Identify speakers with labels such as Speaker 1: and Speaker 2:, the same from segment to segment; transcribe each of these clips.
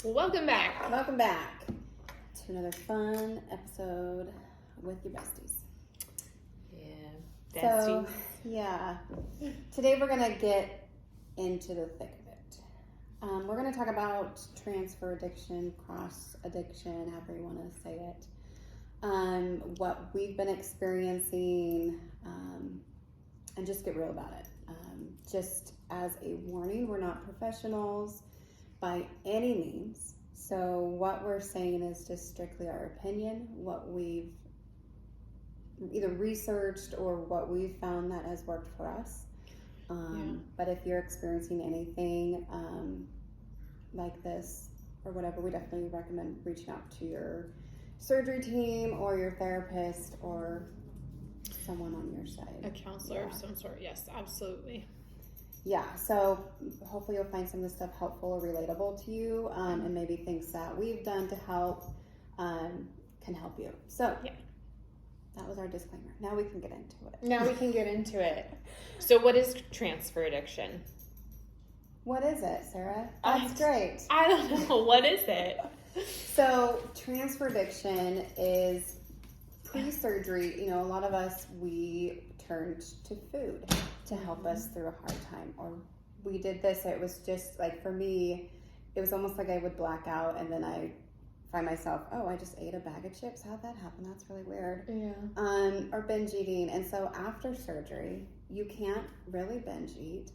Speaker 1: Welcome back.
Speaker 2: Welcome back to another fun episode with your besties.
Speaker 1: Yeah, besties.
Speaker 2: Today we're going to get into the thick of it. We're going to talk about transfer addiction, cross addiction, however you want to say it, what we've been experiencing, and just get real about it. Just as a warning, we're not professionals by any means. So what we're saying is just strictly our opinion, what we've either researched or what we've found that has worked for us. But if you're experiencing anything like this or whatever, we definitely recommend reaching out to your surgery team or your therapist or someone on your side.
Speaker 1: A counselor of some sort. Yes, absolutely.
Speaker 2: Yeah, so hopefully you'll find some of this stuff helpful or relatable to you, and maybe things that we've done to help can help you. So that was our disclaimer. Now we can get into it.
Speaker 1: So what is transfer addiction?
Speaker 2: What is it, Sarah? That's great.
Speaker 1: I don't know. What is it?
Speaker 2: So transfer addiction is pre-surgery. A lot of us, we turned to food to help us through a hard time, or we did this. It was just like, for me, it was almost like I would black out and then I find myself, I just ate a bag of chips. How'd that happen? That's really weird. Or binge eating. And so after surgery, you can't really binge eat.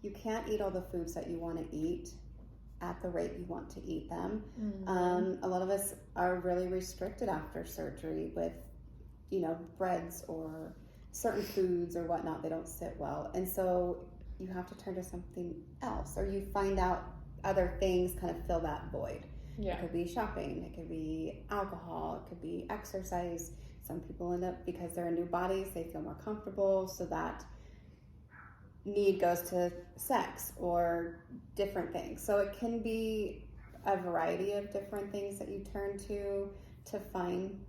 Speaker 2: You can't eat all the foods that you want to eat at the rate you want to eat them. A lot of us are really restricted after surgery with, breads or certain foods or whatnot. They don't sit well. And so you have to turn to something else, or you find out other things kind of fill that void. It could be shopping, it could be alcohol, it could be exercise. Some people end up, because they're in new bodies, they feel more comfortable, so that need goes to sex or different things. So it can be a variety of different things that you turn to find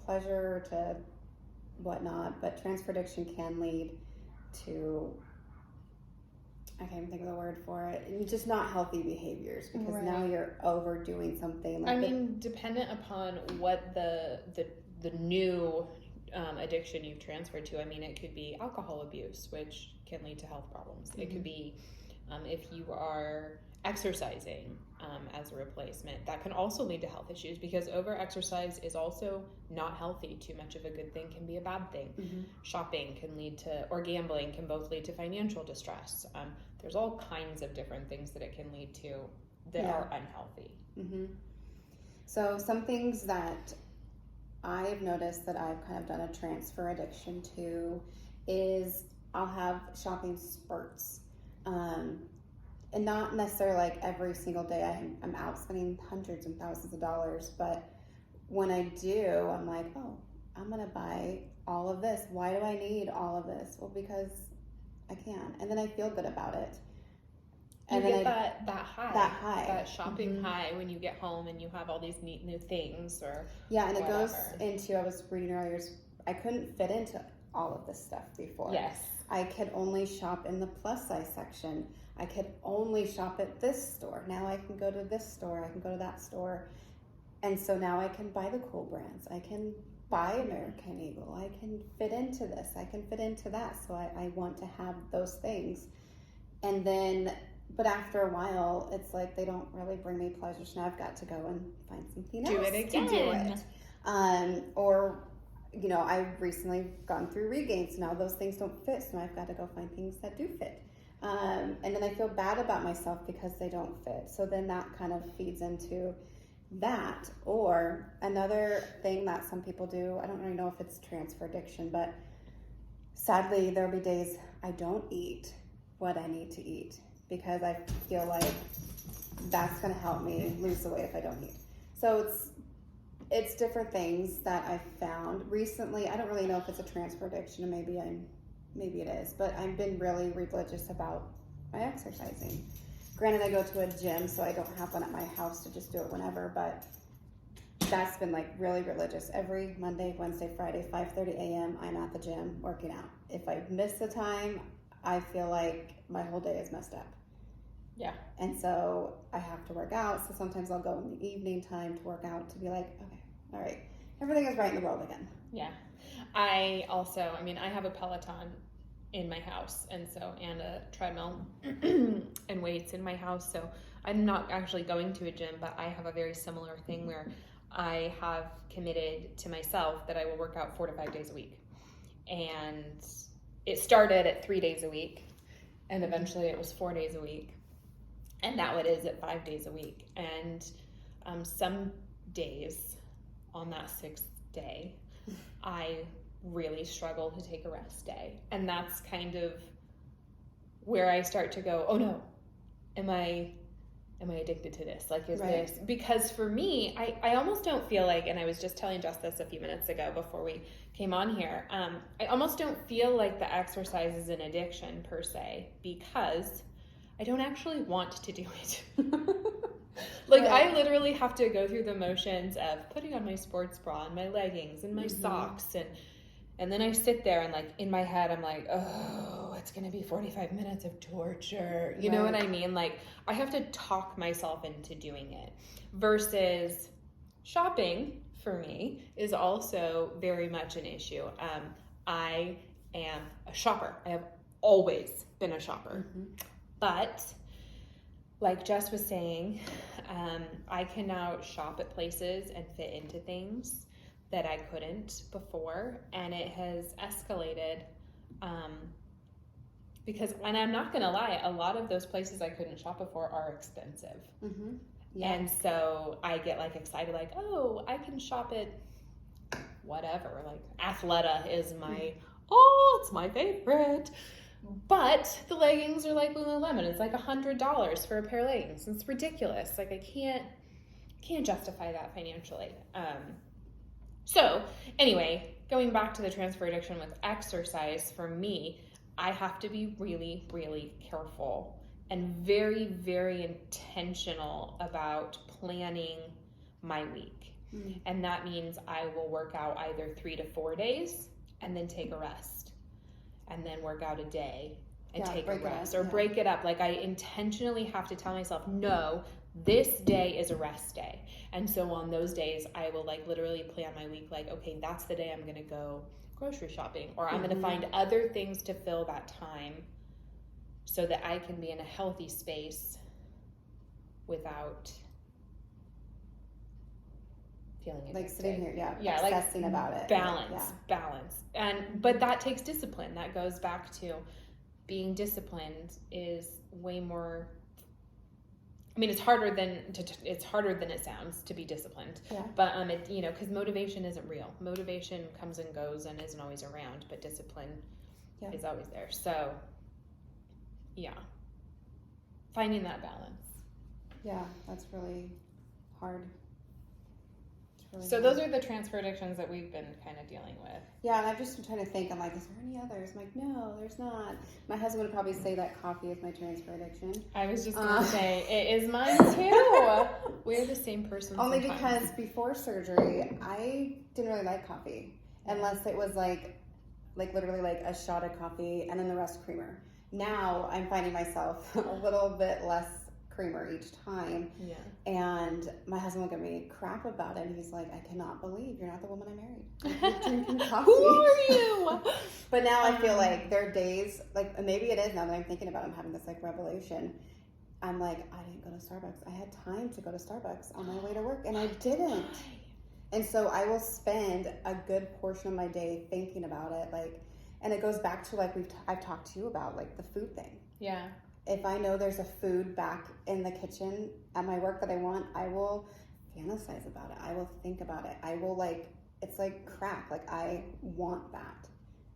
Speaker 2: pleasure, to whatnot. But transfer addiction can lead to, I can't even think of the word for it, just not healthy behaviors, because now you're overdoing something.
Speaker 1: Dependent upon what the new addiction you've transferred to. It could be alcohol abuse, which can lead to health problems. It could be if you are exercising as a replacement, that can also lead to health issues, because over-exercise is also not healthy. Too much of a good thing can be a bad thing. Shopping can lead to, or gambling can both lead to financial distress. There's all kinds of different things that it can lead to that are unhealthy.
Speaker 2: So some things that I've noticed that I've kind of done a transfer addiction to is I'll have shopping spurts. And not necessarily like every single day I'm out spending hundreds and thousands of dollars, but when I do, I'm like, I'm going to buy all of this. Why do I need all of this? Well, because I can. And then I feel good about it.
Speaker 1: And you get that high. That shopping
Speaker 2: Mm-hmm.
Speaker 1: high when you get home and you have all these neat new things or
Speaker 2: and
Speaker 1: whatever.
Speaker 2: It goes into, I was reading earlier, I couldn't fit into all of this stuff before.
Speaker 1: Yes.
Speaker 2: I could only shop in the plus size section. I could only shop at this store. Now I can go to this store. I can go to that store. And so now I can buy the cool brands. I can buy American Eagle. I can fit into this. I can fit into that. So I want to have those things. And then, but after a while, it's like they don't really bring me pleasure. So now I've got to go and find something else
Speaker 1: to
Speaker 2: do it. Or, I've recently gone through regains. So now those things don't fit. So now I've got to go find things that do fit. And then I feel bad about myself because they don't fit. So then that kind of feeds into that. Or another thing that some people do, I don't really know if it's transfer addiction, but sadly there'll be days I don't eat what I need to eat because I feel like that's going to help me lose the weight if I don't eat. So it's different things that I've found recently. I don't really know if it's a transfer addiction, or maybe it is, but I've been really religious about my exercising. Granted, I go to a gym, so I don't have one at my house to just do it whenever, but that's been like really religious. Every Monday, Wednesday, Friday, 5:30 a.m., I'm at the gym working out. If I miss the time, I feel like my whole day is messed up.
Speaker 1: Yeah.
Speaker 2: And so I have to work out. So sometimes I'll go in the evening time to work out to be like, okay, all right, everything is right in the world again.
Speaker 1: Yeah. I have a Peloton in my house, and a treadmill and weights in my house. So I'm not actually going to a gym, but I have a very similar thing where I have committed to myself that I will work out 4 to 5 days a week. And it started at 3 days a week, and eventually it was 4 days a week. And now it is at 5 days a week. And some days on that 6th day, I really struggle to take a rest day. And that's kind of where I start to go, oh no, am I addicted to this? Like, is
Speaker 2: Right.
Speaker 1: this, because for me, I almost don't feel like, and I was just telling Jess this a few minutes ago before we came on here, I almost don't feel like the exercise is an addiction per se, because I don't actually want to do it. Like,
Speaker 2: Right.
Speaker 1: I literally have to go through the motions of putting on my sports bra and my leggings and my socks, and then I sit there and, like, in my head I'm like, oh, it's gonna be 45 minutes of torture. You know what I mean? Like, I have to talk myself into doing it. Versus shopping, for me, is also very much an issue. I am a shopper. I have always been a shopper. But like Jess was saying, I can now shop at places and fit into things that I couldn't before, and it has escalated because, and I'm not gonna lie, a lot of those places I couldn't shop before are expensive.
Speaker 2: Yeah.
Speaker 1: And so I get like excited, like, oh, I can shop at whatever, like Athleta is it's my favorite. But the leggings are like Lululemon. It's like $100 for a pair of leggings. It's ridiculous. Like, I can't justify that financially. So anyway, going back to the transfer addiction with exercise, for me, I have to be really, really careful and very, very intentional about planning my week. And that means I will work out either 3 to 4 days and then take a rest, and then work out a day and take a rest, or break it up. Like, I intentionally have to tell myself, no, this day is a rest day. And so on those days, I will like literally plan my week, like, okay, that's the day I'm going to go grocery shopping, or I'm going to find other things to fill that time so that I can be in a healthy space without feeling addicted.
Speaker 2: Like sitting here,
Speaker 1: like
Speaker 2: obsessing about it.
Speaker 1: Balance. But that takes discipline. That goes back to being disciplined is way more, I mean, it's harder than it sounds to be disciplined.
Speaker 2: Yeah.
Speaker 1: But because motivation isn't real. Motivation comes and goes and isn't always around, but discipline is always there. So, yeah, finding that balance.
Speaker 2: Yeah, that's really hard.
Speaker 1: So those are the transfer addictions that we've been kind of dealing with.
Speaker 2: Yeah, and I've just been trying to think. I'm like, is there any others? I'm like, no, there's not. My husband would probably say that coffee is my transfer addiction.
Speaker 1: I was just going to say, it is mine too. We're the same person.
Speaker 2: Only
Speaker 1: sometimes.
Speaker 2: because before surgery, I didn't really like coffee. Unless it was like literally like a shot of coffee and then the rest creamer. Now I'm finding myself a little bit less creamer each time.
Speaker 1: Yeah.
Speaker 2: And my husband will give me crap about it, and he's like, I cannot believe you're not the woman I married. Like, you're drinking coffee.
Speaker 1: Who are you?
Speaker 2: But now I feel like there are days, like, and maybe it is now that I'm thinking about it, I'm having this like revelation. I'm like, I didn't go to Starbucks. I had time to go to Starbucks on my way to work, and I didn't. And so I will spend a good portion of my day thinking about it, like, and it goes back to like I've talked to you about, like, the food thing.
Speaker 1: Yeah.
Speaker 2: If I know there's a food back in the kitchen at my work that I want, I will fantasize about it. I will think about it. I will it's like crack. Like, I want that.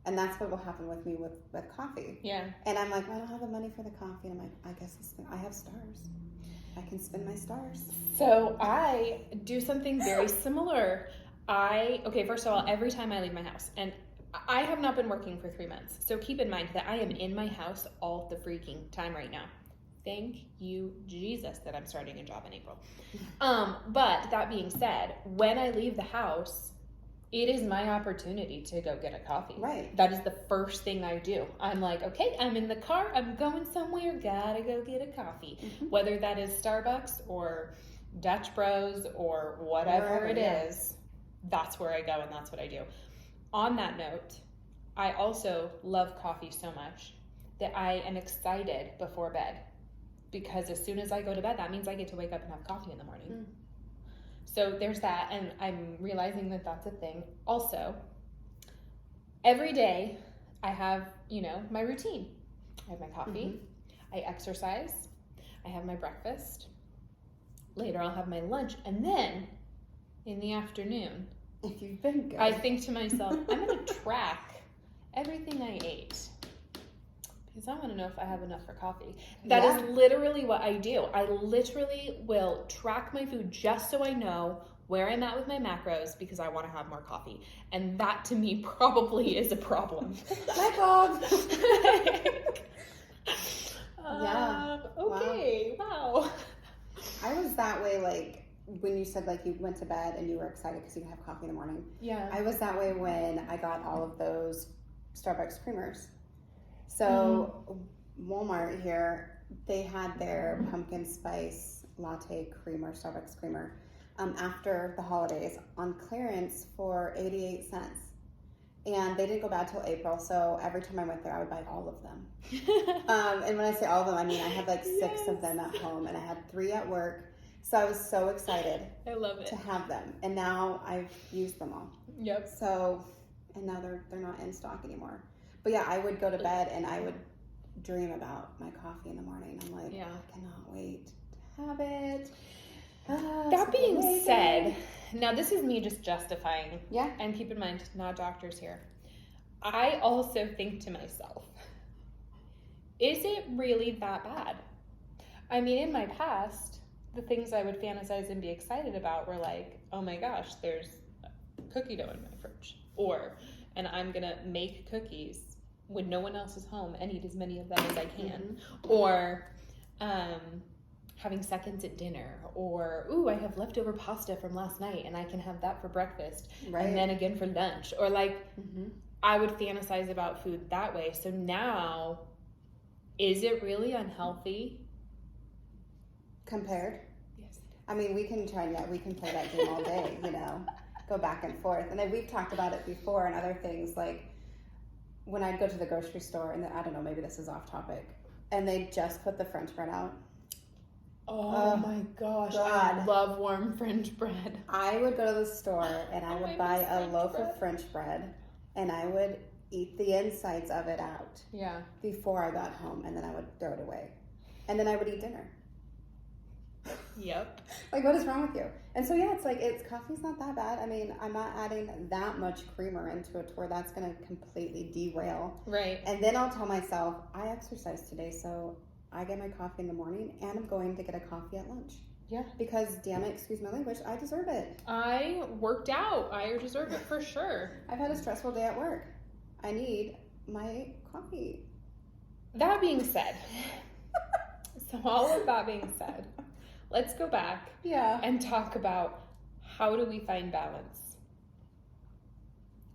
Speaker 2: And that's what will happen with me with coffee.
Speaker 1: Yeah.
Speaker 2: And I'm like, well, I don't have the money for the coffee. And I'm like, I guess I have stars. I can spend my stars.
Speaker 1: So I do something very similar. First of all, every time I leave my house, and I have not been working for 3 months, so keep in mind that I am in my house all the freaking time right now. Thank you, Jesus, that I'm starting a job in April. But that being said, when I leave the house, it is my opportunity to go get a coffee.
Speaker 2: Right.
Speaker 1: That is the first thing I do. I'm like, okay, I'm in the car, I'm going somewhere, gotta go get a coffee. Whether that is Starbucks or Dutch Bros or whatever it is, that's where I go and that's what I do. On that note, I also love coffee so much that I am excited before bed, because as soon as I go to bed, that means I get to wake up and have coffee in the morning. So there's that, and I'm realizing that that's a thing. Also, every day I have, my routine. I have my coffee, I exercise, I have my breakfast, later I'll have my lunch, and then in the afternoon,
Speaker 2: if you've been good,
Speaker 1: I think to myself, I'm going to track everything I ate, because I want to know if I have enough for coffee. That is literally what I do. I literally will track my food just so I know where I'm at with my macros, because I want to have more coffee. And that to me probably is a problem.
Speaker 2: Light bulb.
Speaker 1: Okay. Wow.
Speaker 2: I was that way, like, when you said, like, you went to bed and you were excited because you could have coffee in the morning.
Speaker 1: Yeah.
Speaker 2: I was that way when I got all of those Starbucks creamers. So Walmart here, they had their pumpkin spice latte creamer, Starbucks creamer, after the holidays on clearance for 88 cents. And they didn't go bad till April, so every time I went there, I would buy all of them. And when I say all of them, I mean I had like 6 of them at home, and I had 3 at work. So I was so excited.
Speaker 1: I love it.
Speaker 2: To have them, and now I've used them all.
Speaker 1: Yep.
Speaker 2: So, and now they're not in stock anymore. But yeah, I would go to bed and I would dream about my coffee in the morning. I'm like, I cannot wait to have it.
Speaker 1: That being said, now this is me just justifying.
Speaker 2: Yeah.
Speaker 1: And keep in mind, not doctors here. I also think to myself, is it really that bad? I mean, in my past, the things I would fantasize and be excited about were like, oh my gosh, there's cookie dough in my fridge. And I'm going to make cookies when no one else is home and eat as many of them as I can. Or having seconds at dinner. Or, I have leftover pasta from last night and I can have that for breakfast. Right. And then again for lunch. Or like, I would fantasize about food that way. So now, is it really unhealthy?
Speaker 2: Compared?
Speaker 1: Yes.
Speaker 2: I mean, we can play that game all day, go back and forth. And then we've talked about it before and other things, like when I'd go to the grocery store, and I don't know, maybe this is off topic, and they just put the French bread out.
Speaker 1: Oh my gosh,
Speaker 2: God.
Speaker 1: I love warm French bread.
Speaker 2: I would go to the store and I would buy a loaf of French bread, and I would eat the insides of it out before I got home, and then I would throw it away. And then I would eat dinner.
Speaker 1: Yep.
Speaker 2: Like, what is wrong with you? And so, it's like, coffee's not that bad. I mean, I'm not adding that much creamer into it to where that's going to completely derail.
Speaker 1: Right.
Speaker 2: And then I'll tell myself, I exercised today, so I get my coffee in the morning, and I'm going to get a coffee at lunch.
Speaker 1: Yeah.
Speaker 2: Because, damn it, excuse my language, I deserve it.
Speaker 1: I worked out. I deserve it for sure.
Speaker 2: I've had a stressful day at work. I need my coffee.
Speaker 1: That being said, so all of that being said, let's go back and talk about how do we find balance?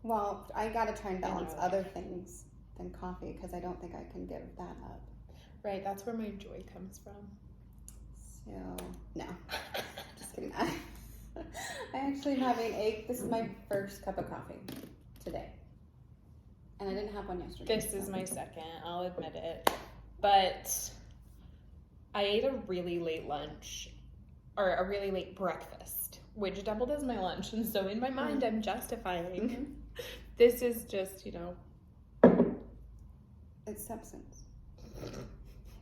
Speaker 2: Well, I got to try and balance other things than coffee, because I don't think I can give that up.
Speaker 1: Right, that's where my joy comes from.
Speaker 2: So, no. Just kidding. I actually am having this is my first cup of coffee today. And I didn't have one yesterday.
Speaker 1: This is my second, I'll admit it. But I ate a really late lunch, or a really late breakfast, which doubled as my lunch. And so in my mind, I'm justifying. This is just,
Speaker 2: It's substance.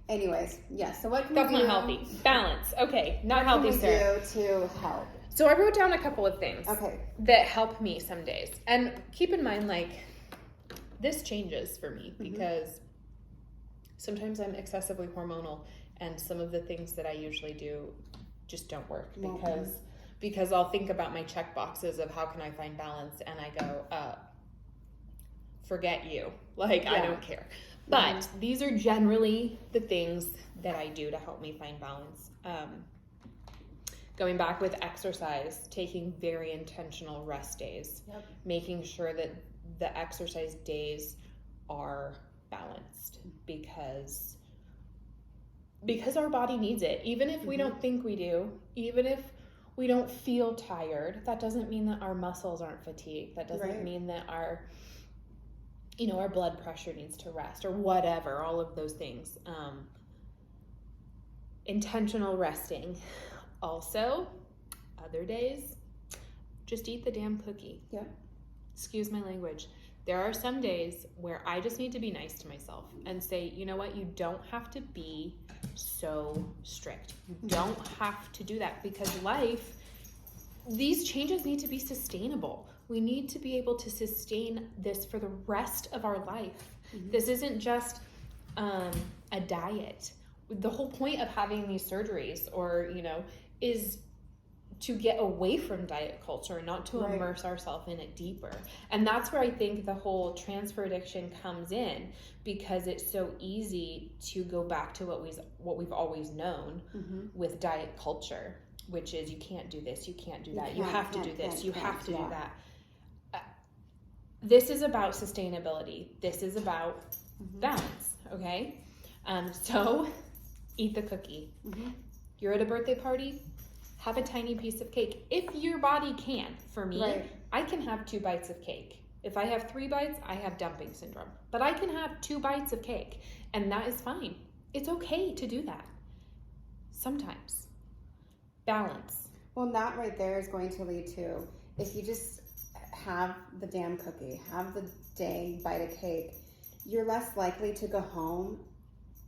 Speaker 2: Anyways, so what can
Speaker 1: That's
Speaker 2: we do?
Speaker 1: not healthy. Balance. Okay, not
Speaker 2: what
Speaker 1: healthy,
Speaker 2: can we
Speaker 1: Sarah.
Speaker 2: do to help?
Speaker 1: So I wrote down a couple of things
Speaker 2: Okay.
Speaker 1: that help me some days. And keep in mind, like, this changes for me because sometimes I'm excessively hormonal, and some of the things that I usually do just don't work because I'll think about my check boxes of how can I find balance, and I go, forget you. Like, I don't care. But these are generally the things that I do to help me find balance. Going back with exercise, taking very intentional rest days, making sure that the exercise days are balanced because our body needs it. Even if we don't think we do, even if we don't feel tired, that doesn't mean that our muscles aren't fatigued. That doesn't mean that our blood pressure needs to rest or whatever, all of those things. Intentional resting. Also, other days, just eat the damn cookie.
Speaker 2: Yeah.
Speaker 1: Excuse my language. There are some days where I just need to be nice to myself and say, you know what, you don't have to be so strict. You don't have to do that because these changes need to be sustainable. We need to be able to sustain this for the rest of our life. This isn't just a diet. The whole point of having these surgeries is to get away from diet culture, not to immerse ourselves in it deeper. And that's where I think the whole transfer addiction comes in, because it's so easy to go back to what we've always known with diet culture, which is you can't do this, you can't do that, you have to do this, you have to do that. This is about sustainability. This is about balance, okay? So eat the cookie. You're at a birthday party, have a tiny piece of cake. If your body can. For me, I can have 2 bites of cake. If I have 3 bites, I have dumping syndrome. But I can have 2 bites of cake, and that is fine. It's okay to do that. Sometimes. Balance.
Speaker 2: Well, that right there is going to lead to, if you just have the damn cookie, have the dang bite of cake, you're less likely to go home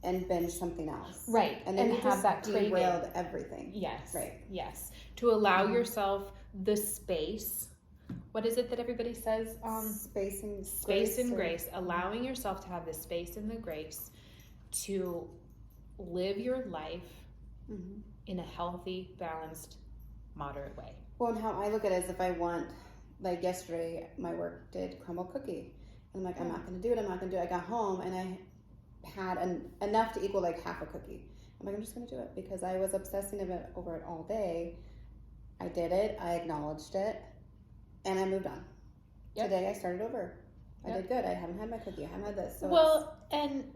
Speaker 2: and binge something else.
Speaker 1: Right.
Speaker 2: And then you
Speaker 1: have
Speaker 2: just
Speaker 1: that
Speaker 2: derailed everything.
Speaker 1: Yes.
Speaker 2: Right.
Speaker 1: Yes. To allow yourself the space. What is it that everybody says?
Speaker 2: Space and
Speaker 1: grace. Allowing yourself to have the space and the grace to live your life in a healthy, balanced, moderate way.
Speaker 2: Well, and how I look at it is, if I want, like yesterday, my work did crumble cookie. And I'm like, I'm not going to do it. I got home and I had enough to equal like half a cookie. I'm like, I'm just going to do it because I was obsessing over it all day. I did it. I acknowledged it. And I moved on. Today I started over. I did good. I haven't had my cookie. I haven't had this. So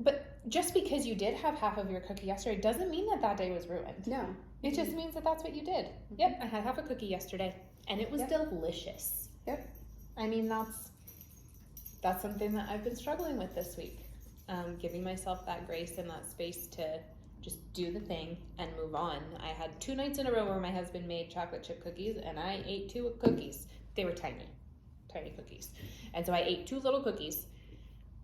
Speaker 1: but just because you did have half of your cookie yesterday doesn't mean that day was ruined.
Speaker 2: No.
Speaker 1: It just means that that's what you did. Yep, I had half a cookie yesterday, and it was delicious.
Speaker 2: Yep.
Speaker 1: I mean, that's something that I've been struggling with this week. Giving myself that grace and that space to just do the thing and move on. I had 2 nights in a row where my husband made chocolate chip cookies, and I ate 2 cookies. They were tiny cookies. And so I ate 2 little cookies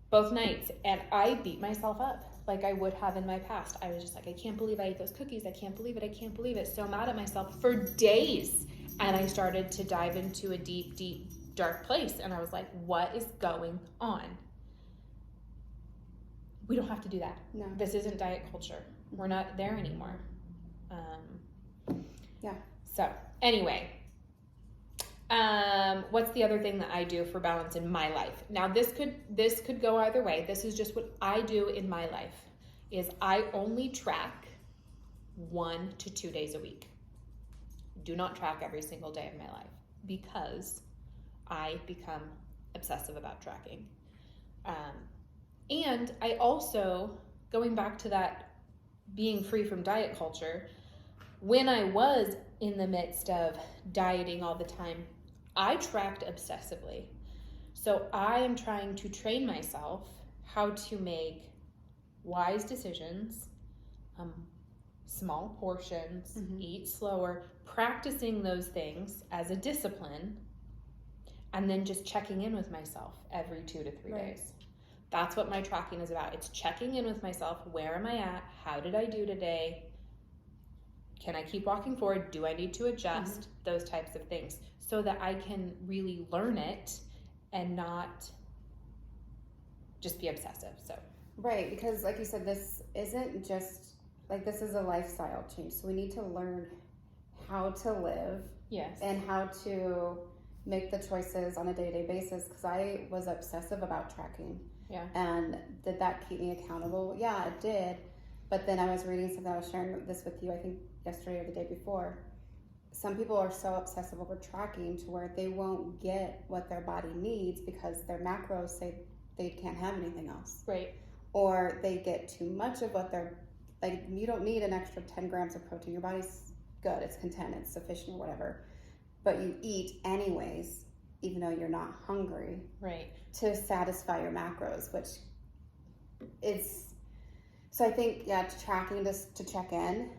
Speaker 1: both nights, and I beat myself up like I would have in my past. I was just like, I can't believe I ate those cookies. I can't believe it. So mad at myself for days. And I started to dive into a deep, deep, dark place. And I was like, what is going on? We don't have to do that.
Speaker 2: No.
Speaker 1: This isn't diet culture. We're not there anymore. So anyway, what's the other thing that I do for balance in my life? Now this could go either way. This is just what I do in my life, is I only track 1 to 2 days a week. Do not track every single day of my life because I become obsessive about tracking. And I also, going back to that being free from diet culture, when I was in the midst of dieting all the time, I tracked obsessively. So I am trying to train myself how to make wise decisions, small portions, eat slower, practicing those things as a discipline, and then just checking in with myself every 2 to 3 days. That's what my tracking is about. It's checking in with myself. Where am I at? How did I do today? Can I keep walking forward? Do I need to adjust? Those types of things, so that I can really learn it and not just be obsessive. So
Speaker 2: right, because like you said, this isn't just like, this is a lifestyle change. So we need to learn how to live, and how to make the choices on a day-to-day basis. Because I was obsessive about tracking. And did that keep me accountable? Yeah, it did. But then I was reading something, I was sharing this with you, I think yesterday or the day before. some people are so obsessive over tracking to where they won't get what their body needs because their macros say they can't have anything else.
Speaker 1: Right.
Speaker 2: Or they get too much of what they're, like, you don't need an extra 10 grams of protein. Your body's good, it's content, it's sufficient or whatever. But you eat anyways, even though you're not hungry.
Speaker 1: Right.
Speaker 2: To satisfy your macros, which is, so I think, tracking just to check in,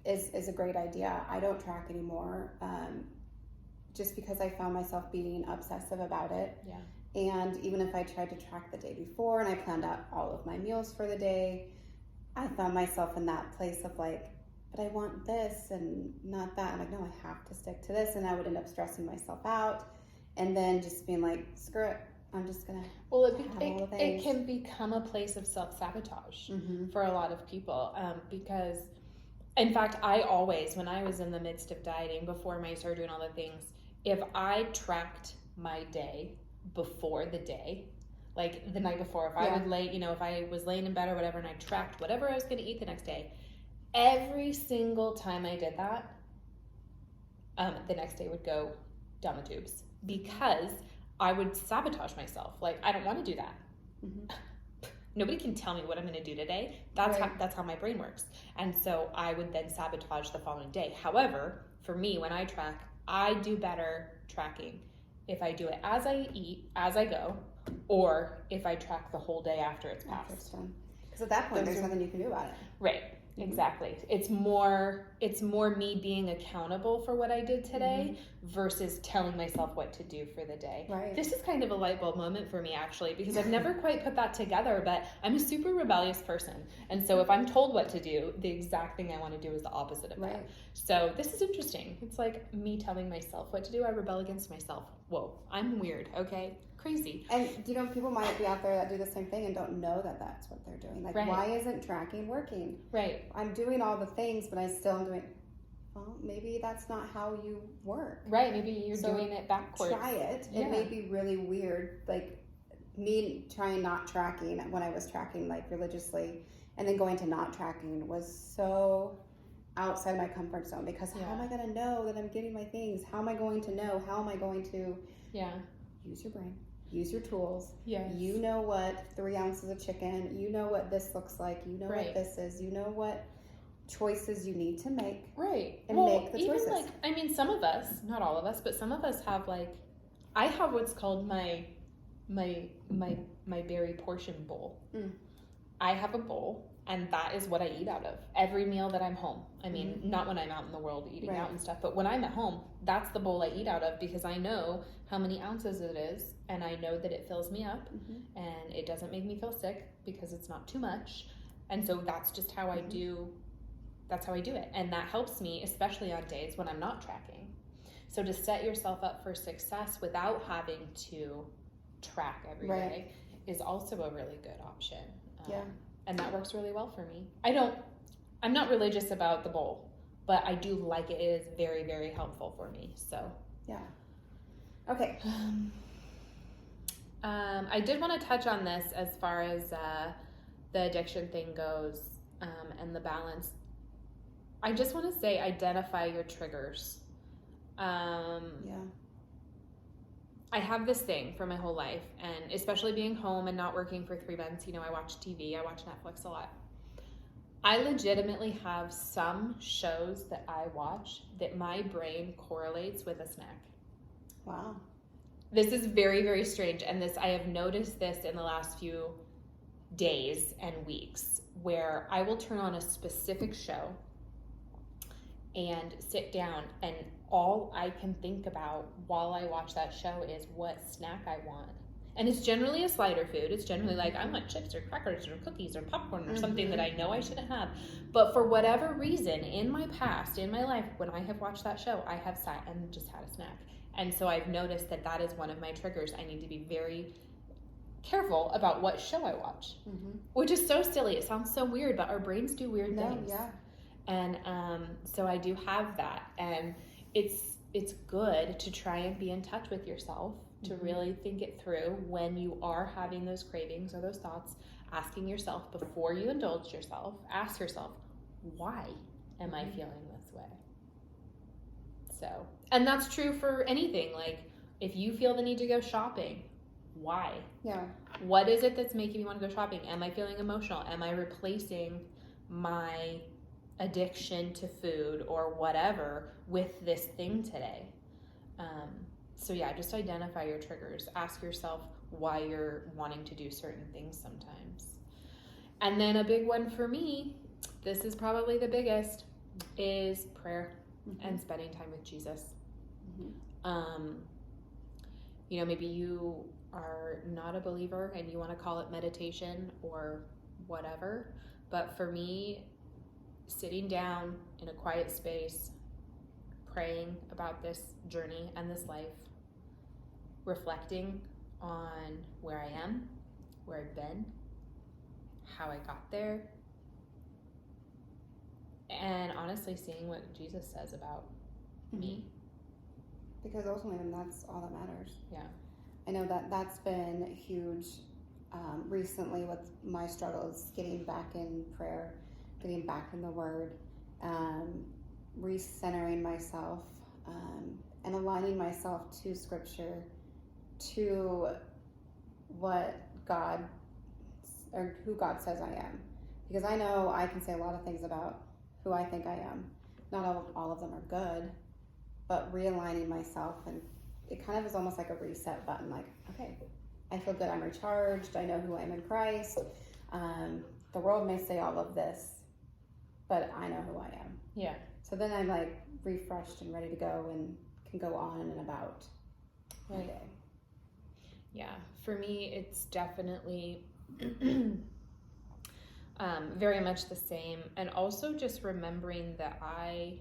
Speaker 2: is a great idea. I don't track anymore, just because I found myself being obsessive about it.
Speaker 1: Yeah.
Speaker 2: And even if I tried to track the day before and I planned out all of my meals for the day, I found myself in that place of like, but I want this and not that. I'm like, no, I have to stick to this. And I would end up stressing myself out and then just being like, screw it. I'm just going to
Speaker 1: it can become a place of self-sabotage for a lot of people, because, in fact, I always, when I was in the midst of dieting, before my surgery and all the things, if I tracked my day before the day, like the night before, if I would lay, if I was laying in bed or whatever and I tracked whatever I was going to eat the next day, every single time I did that, the next day would go down the tubes because I would sabotage myself. Like, I don't want to do that. Nobody can tell me what I'm going to do today. That's how my brain works. And so I would then sabotage the following day. However, for me, when I track, I do better tracking if I do it as I eat, as I go, or if I track the whole day after it's passed.
Speaker 2: Because at that point, there's nothing you can do about it.
Speaker 1: Right. Exactly. It's more me being accountable for what I did today versus telling myself what to do for the day.
Speaker 2: Right.
Speaker 1: This is kind of a light bulb moment for me, actually, because I've never quite put that together, but I'm a super rebellious person. And so if I'm told what to do, the exact thing I want to do is the opposite of that. So this is interesting. It's like me telling myself what to do. I rebel against myself. Whoa, I'm weird. Okay. Crazy.
Speaker 2: And people might be out there that do the same thing and don't know that that's what they're doing. Like, why isn't tracking working?
Speaker 1: Right.
Speaker 2: I'm doing all the things, but I still am doing. Well, maybe that's not how you work.
Speaker 1: Right. Maybe you're doing it backwards.
Speaker 2: Try it. Yeah. It may be really weird. Like me trying not tracking when I was tracking like religiously, and then going to not tracking was so outside my comfort zone because how am I going to know that I'm getting my things? How am I going to know? How am I going to use your brain? Use your tools.
Speaker 1: Yes.
Speaker 2: You know what 3 ounces of chicken, you know what this looks like, you know what this is, you know what choices you need to make.
Speaker 1: Right.
Speaker 2: And make the choices.
Speaker 1: Even I mean, some of us, not all of us, but some of us have I have what's called my berry portion bowl. I have a bowl, and that is what I eat out of every meal that I'm home. I mean, not when I'm out in the world eating out and stuff, but when I'm at home, that's the bowl I eat out of because I know how many ounces it is, and I know that it fills me up, and it doesn't make me feel sick because it's not too much. And so that's just how I do. That's how I do it, and that helps me, especially on days when I'm not tracking. So to set yourself up for success without having to track every day is also a really good option. And that works really well for me. I'm not religious about the bowl, but I do like it. It is very, very helpful for me. So
Speaker 2: okay.
Speaker 1: I did want to touch on this as far as the addiction thing goes, and the balance. I just want to say identify your triggers. I have this thing for my whole life, and especially being home and not working for 3 months, I watch TV, I watch Netflix a lot. I legitimately have some shows that I watch that my brain correlates with a snack.
Speaker 2: Wow.
Speaker 1: This is very, very strange, and I have noticed this in the last few days and weeks, where I will turn on a specific show and sit down, and all I can think about while I watch that show is what snack I want. And it's generally a slider food. It's generally like, I want chips or crackers or cookies or popcorn or something that I know I shouldn't have. But for whatever reason, in my past, in my life, when I have watched that show, I have sat and just had a snack. And so I've noticed that is one of my triggers. I need to be very careful about what show I watch, which is so silly. It sounds so weird, but our brains do weird things. And so I do have that, and it's good to try and be in touch with yourself, to really think it through when you are having those cravings or those thoughts, asking yourself before you indulge yourself, ask yourself, why am I feeling this way? So, and that's true for anything. Like, if you feel the need to go shopping, why?
Speaker 2: Yeah.
Speaker 1: What is it that's making me want to go shopping? Am I feeling emotional? Am I replacing my addiction to food or whatever with this thing today? So yeah, just identify your triggers. Ask yourself why you're wanting to do certain things sometimes. And then a big one for me, this is probably the biggest, is prayer and spending time with Jesus. Maybe you are not a believer and you want to call it meditation or whatever, but for me, sitting down in a quiet space, praying about this journey and this life, reflecting on where I am, where I've been, how I got there, and honestly seeing what Jesus says about me.
Speaker 2: Because ultimately that's all that matters.
Speaker 1: Yeah.
Speaker 2: I know that's been huge recently with my struggles, getting back in prayer, getting back in the Word, recentering myself, and aligning myself to Scripture, to what God, or who God says I am. Because I know I can say a lot of things about who I think I am. Not all of them are good, but realigning myself, and it kind of is almost like a reset button. Like, okay, I feel good, I'm recharged, I know who I am in Christ. The world may say all of this, but I know who I am.
Speaker 1: Yeah.
Speaker 2: So then I'm like refreshed and ready to go and can go on and about.
Speaker 1: Right.
Speaker 2: Okay.
Speaker 1: Yeah. For me, it's definitely very much the same. And also just remembering that I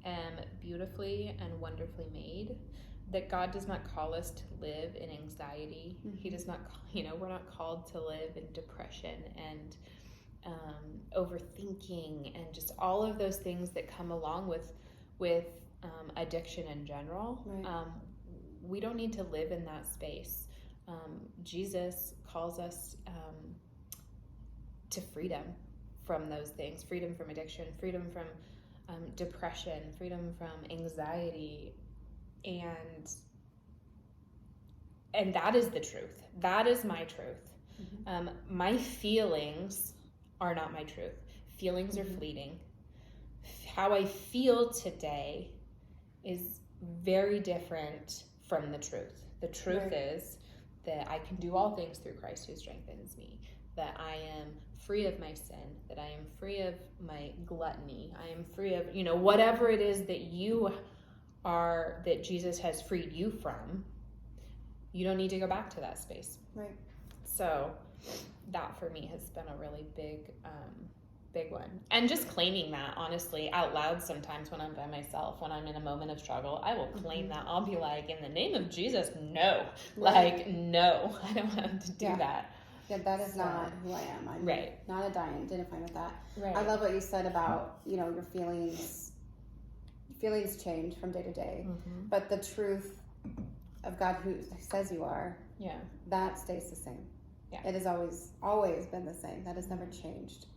Speaker 1: am beautifully and wonderfully made, that God does not call us to live in anxiety. He does not, we're not called to live in depression and overthinking and just all of those things that come along with addiction in general.
Speaker 2: Right.
Speaker 1: We don't need to live in that space. Jesus calls us to freedom from those things, freedom from addiction, freedom from depression, freedom from anxiety, and that is the truth. That is my truth. My feelings are not my truth. Feelings are fleeting. How I feel today is very different from the truth. The truth is that I can do all things through Christ who strengthens me, that I am free of my sin, that I am free of my gluttony, I am free of, whatever it is that you are, that Jesus has freed you from. You don't need to go back to that space.
Speaker 2: Right.
Speaker 1: So that for me has been a really big one. And just claiming that, honestly, out loud sometimes when I'm by myself, when I'm in a moment of struggle, I will claim that. I'll be like, in the name of Jesus, no.
Speaker 2: Right.
Speaker 1: Like, no, I don't want to do that.
Speaker 2: Yeah, that is not who I am. I'm not identifying with that.
Speaker 1: Right.
Speaker 2: I love what you said about, your feelings change from day to day, but the truth of God who says you are, that stays the same. Yeah. It has always been the same. That has never changed.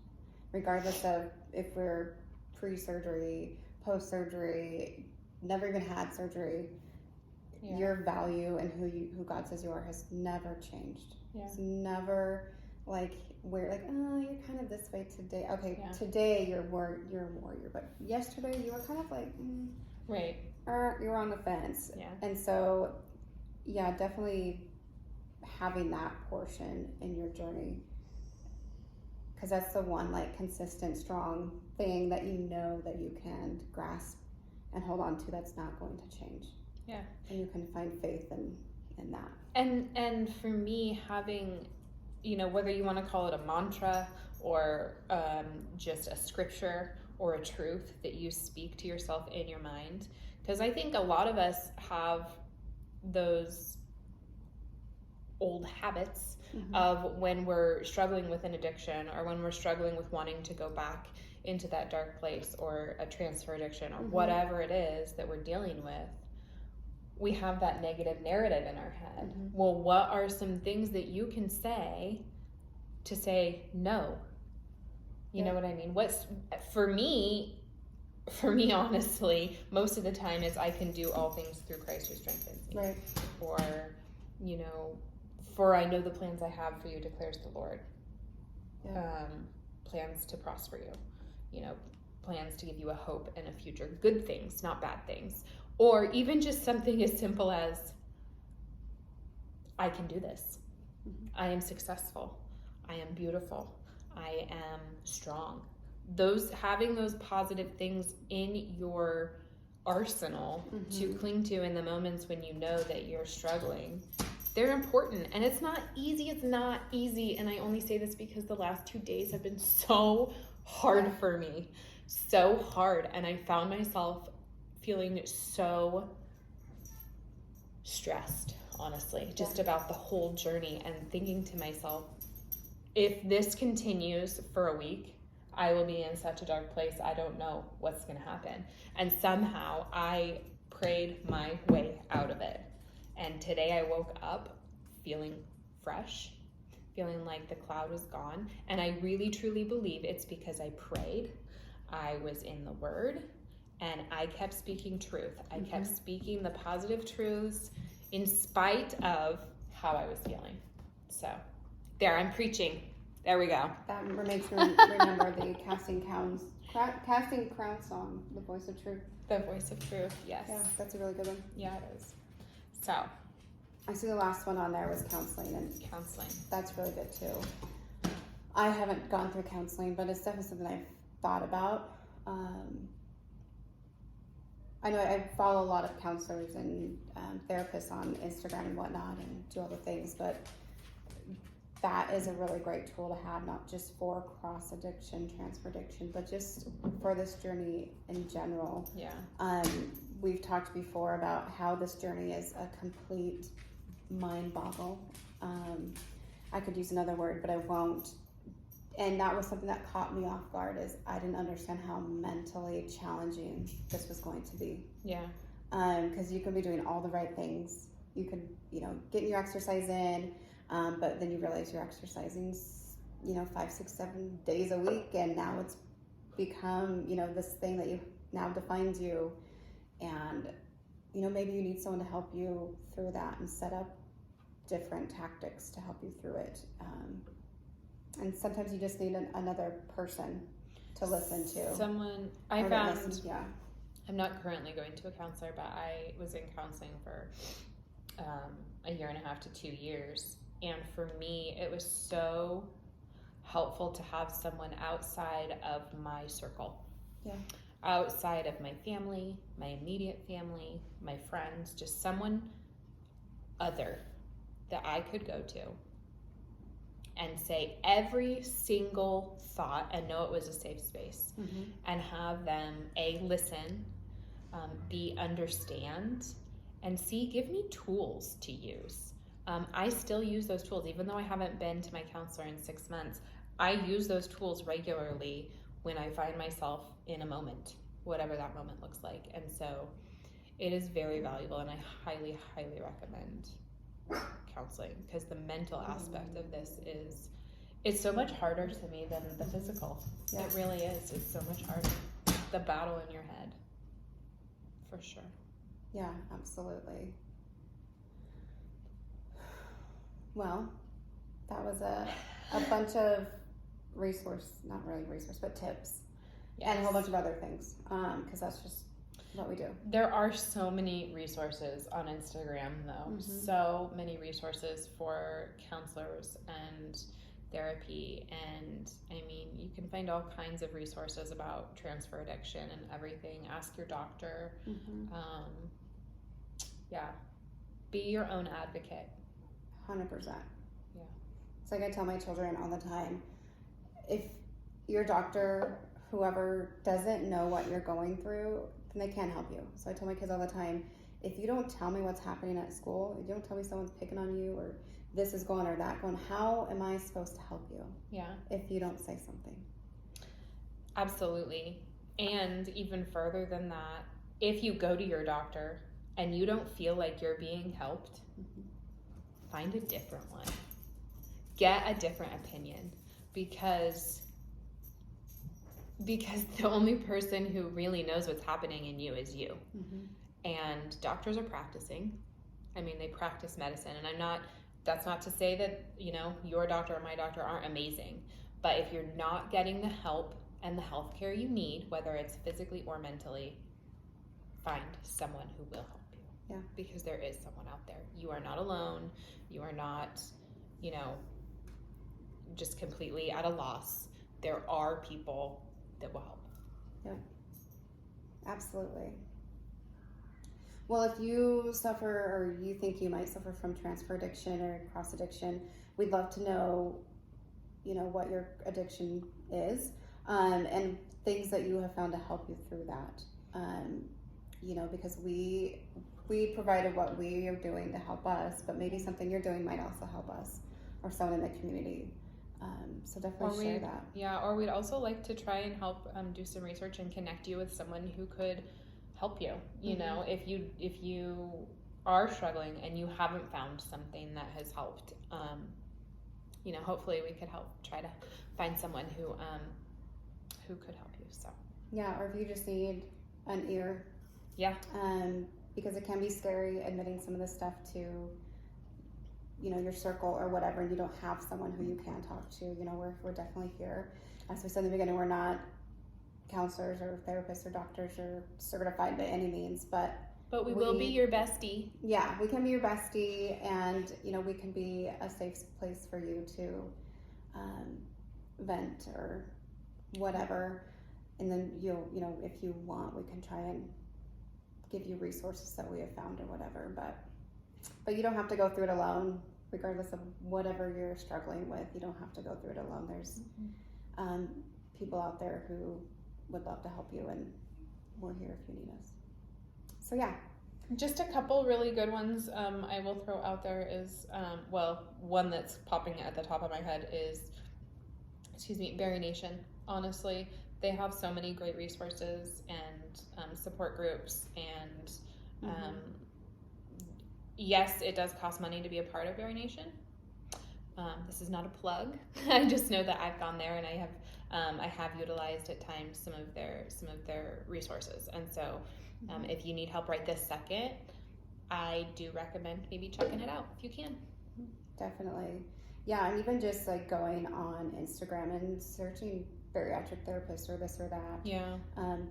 Speaker 2: Regardless of if we're pre-surgery, post-surgery, never even had surgery, your value and who God says you are has never changed. Yeah. It's never like you're kind of this way today. Okay, today you're a warrior, but yesterday you were kind of like you were on the fence. Yeah. And so definitely having that portion in your journey, because that's the one consistent, strong thing that that you can grasp and hold on to, that's not going to change. Yeah. And you can find faith in that.
Speaker 1: And for me, having, whether you want to call it a mantra or just a scripture or a truth that you speak to yourself in your mind, because I think a lot of us have those old habits of when we're struggling with an addiction or when we're struggling with wanting to go back into that dark place or a transfer addiction or whatever it is that we're dealing with. We have that negative narrative in our head. Well, what are some things that you can say to say no? You know what I mean? What's, for me, for me, honestly, most of the time is I can do all things through Christ who strengthens me.
Speaker 2: Right.
Speaker 1: Or, you know, for I know the plans I have for you, declares the Lord.
Speaker 2: Yeah.
Speaker 1: Plans to prosper you, you know, plans to give you a hope and a future. Good things, not bad things. Or even just something as simple as, I can do this. I am successful. I am beautiful. I am strong. Having those positive things in your arsenal to cling to in the moments when you know that you're struggling, they're important. And it's not easy. And I only say this because the last 2 days have been so hard for me. So hard. And I found myself feeling so stressed, honestly, just about the whole journey, and thinking to myself, if this continues for a week, I will be in such a dark place. I don't know what's going to happen. And somehow I prayed my way out of it. And today I woke up feeling fresh, feeling like the cloud was gone. And I really, truly believe it's because I prayed, I was in the Word, and I kept speaking truth. I kept speaking the positive truths in spite of how I was feeling. So there, I'm preaching. There we go.
Speaker 2: That makes me remember the Casting Crowns song, The Voice of Truth.
Speaker 1: The Voice of Truth, yes.
Speaker 2: Yeah, that's a really good one.
Speaker 1: Yeah, it is. So,
Speaker 2: I see the last one on there was counseling, and
Speaker 1: counseling.
Speaker 2: that's really good too. I haven't gone through counseling, but it's definitely something I've thought about. I know I follow a lot of counselors and therapists on Instagram and whatnot, and do all the things, but that is a really great tool to have, not just for cross addiction, transfer addiction, but just for this journey in general.
Speaker 1: Yeah.
Speaker 2: We've talked before about how this journey is a complete mind boggle. I could use another word, but I won't. And that was something that caught me off guard, is I didn't understand how mentally challenging this was going to be.
Speaker 1: Yeah.
Speaker 2: Because you could be doing all the right things. You could, get your exercise in, but then you realize you're exercising, 5, 6, 7 days a week, and now it's become, this thing that now defines you. And, maybe you need someone to help you through that and set up different tactics to help you through it. And sometimes you just need another person to listen to.
Speaker 1: Someone I found. Yeah. I'm not currently going to a counselor, but I was in counseling for a 1.5 to 2 years. And for me, it was so helpful to have someone outside of my circle.
Speaker 2: Yeah.
Speaker 1: Outside of my family, my immediate family, my friends, just someone other that I could go to and say every single thought and know it was a safe space, and have them listen, B, understand, and C, give me tools to use. I still use those tools, even though I haven't been to my counselor in 6 months. I use those tools regularly when I find myself in a moment, whatever that moment looks like. And so it is very valuable, and I highly, highly recommend counseling, because the mental aspect of this it's so much harder to me than the physical. Yeah. It really is. It's so much harder. The battle in your head, for sure.
Speaker 2: Yeah, absolutely. Well, that was a bunch of not really resource, but tips. Yes. And a whole bunch of other things, because that's just what we do.
Speaker 1: There are so many resources on Instagram, though. So many resources for counselors and therapy. And I mean, you can find all kinds of resources about transfer addiction and everything. Ask your doctor. Yeah. Be your own advocate.
Speaker 2: 100%.
Speaker 1: Yeah.
Speaker 2: It's like I tell my children all the time, if your doctor, whoever, doesn't know what you're going through, then they can't help you. So I tell my kids all the time, if you don't tell me what's happening at school, if you don't tell me someone's picking on you, or this is going or that going, how am I supposed to help you?
Speaker 1: Yeah.
Speaker 2: If you don't say something.
Speaker 1: Absolutely. And even further than that, if you go to your doctor and you don't feel like you're being helped, find a different one. Get a different opinion, because because the only person who really knows what's happening in you is you.
Speaker 2: Mm-hmm.
Speaker 1: And doctors are practicing. I mean, they practice medicine, and that's not to say that, your doctor or my doctor aren't amazing. But if you're not getting the help and the health care you need, whether it's physically or mentally, find someone who will help you.
Speaker 2: Yeah.
Speaker 1: Because there is someone out there. You are not alone. You are not, just completely at a loss. There are people that will help.
Speaker 2: Yep. Absolutely. Well, if you suffer or you think you might suffer from transfer addiction or cross addiction, we'd love to know, what your addiction is, and things that you have found to help you through that. Because we provided what we are doing to help us, but maybe something you're doing might also help us or someone in the community. So definitely share that.
Speaker 1: Yeah, or we'd also like to try and help do some research and connect you with someone who could help you. If you are struggling and you haven't found something that has helped, hopefully we could help try to find someone who could help you. So
Speaker 2: yeah, or if you just need an ear.
Speaker 1: Yeah.
Speaker 2: Because it can be scary admitting some of this stuff to your circle or whatever, and you don't have someone who you can talk to. We're definitely here. As we said in the beginning, we're not counselors or therapists or doctors or certified by any means, but
Speaker 1: we will be your bestie.
Speaker 2: Yeah, we can be your bestie, and we can be a safe place for you to vent or whatever. And then you'll if you want, we can try and give you resources that we have found or whatever, but you don't have to go through it alone. Regardless of whatever you're struggling with, you don't have to go through it alone. There's people out there who would love to help you, and we're here if you need us. So yeah,
Speaker 1: just a couple really good ones I will throw out there is one that's popping at the top of my head is Bariatric. Honestly, they have so many great resources and support groups, and yes, it does cost money to be a part of Bariatric. This is not a plug. I just know that I've gone there, and I have utilized at times some of their resources. And so, if you need help right this second, I do recommend maybe checking it out if you can.
Speaker 2: Definitely, yeah. And even just like going on Instagram and searching bariatric therapist or this or that.
Speaker 1: Yeah.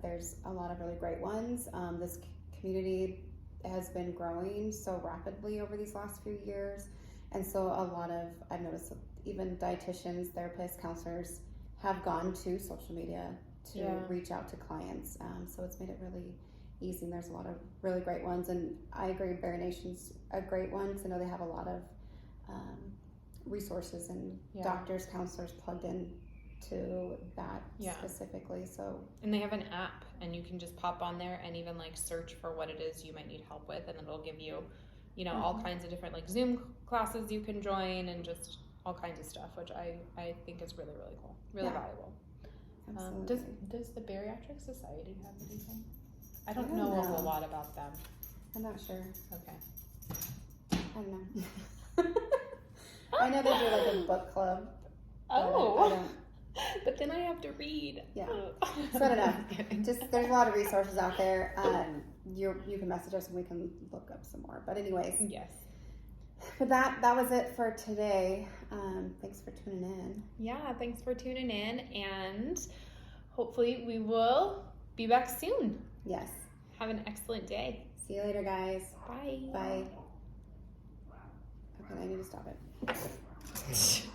Speaker 2: There's a lot of really great ones. This community has been growing so rapidly over these last few years, and so I've noticed even dietitians, therapists, counselors have gone to social media to reach out to clients, so it's made it really easy, and there's a lot of really great ones, and I agree Bariatric's a great one because I know they have a lot of resources and doctors, counselors plugged in to that specifically. So,
Speaker 1: and they have an app, and you can just pop on there and even like search for what it is you might need help with, and then it'll give you all kinds of different like Zoom classes you can join and just all kinds of stuff, which I think is really, really cool, really valuable.
Speaker 2: Absolutely.
Speaker 1: Does the Bariatric Society have anything? I don't know a whole lot about them.
Speaker 2: I'm not sure.
Speaker 1: Okay.
Speaker 2: I don't know. I know they do like a book club.
Speaker 1: Oh.
Speaker 2: I don't.
Speaker 1: But then I have to read.
Speaker 2: Yeah. So I don't know. Just there's a lot of resources out there. You can message us and we can look up some more. But anyways.
Speaker 1: Yes.
Speaker 2: But that was it for today. Thanks for tuning in.
Speaker 1: Yeah, thanks for tuning in, and hopefully we will be back soon.
Speaker 2: Yes.
Speaker 1: Have an excellent day.
Speaker 2: See you later, guys.
Speaker 1: Bye.
Speaker 2: Bye. Okay, I need to stop it.